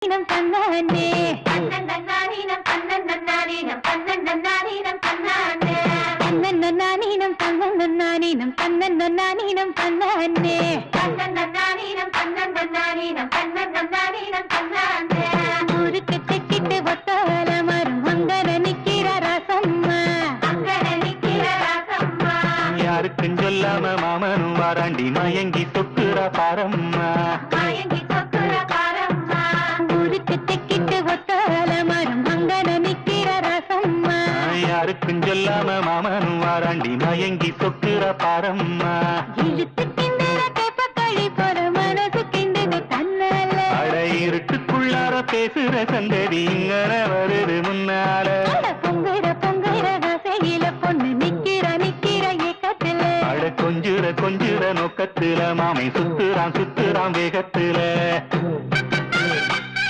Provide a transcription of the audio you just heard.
நீனம் தன்னானே தன்னன் நன்னானீனம் தன்னன் நன்னானீனம் தன்னன் நன்னானீனம் தன்னானே தன்னன் நன்னானீனம் தன்னன் நன்னானீனம் தன்னன் நன்னானீனம் தன்னானே தன்னன் நன்னானீனம் தன்னன் நன்னானீனம் தன்னன் நன்னானீனம் தன்னானே ஊருக்கு தெக்கிட்டு ஒத்தால மரம் அங்கன நிக்கிற ராசம்மா அங்கன நிக்கிற ராசம்மா யாருக்கும் சொல்லாம மாமனும் வாராண்டி மயங்கி சொக்குற பாரம்மா மயங்கி சொக்குற பாரம்மா ஊருக்கு தெக்கிட்டு ஒத்தால மரம் அங்கன நிக்கிற ராசம்மா யாருக்கும் சொல்லாம மாமனும் வாராண்டி மயங்கி சொக்குற பாரம்மா இழுத்து கிண்டுற கேப்பக்களி போல மனசு கிண்டுது தன்னால அட இருட்டுக்குள்ளார பேசுற சந்தடி இங்கன வருது முன்னால பொங்குற பொங்குற ஆசையில பொண்ணு நிக்கிற நிக்கிற ஏக்கத்துல அட கொஞ்சுற கொஞ்சுற நோக்கத்துல மாமை சுத்துறான் சுத்துறான் வேகத்துல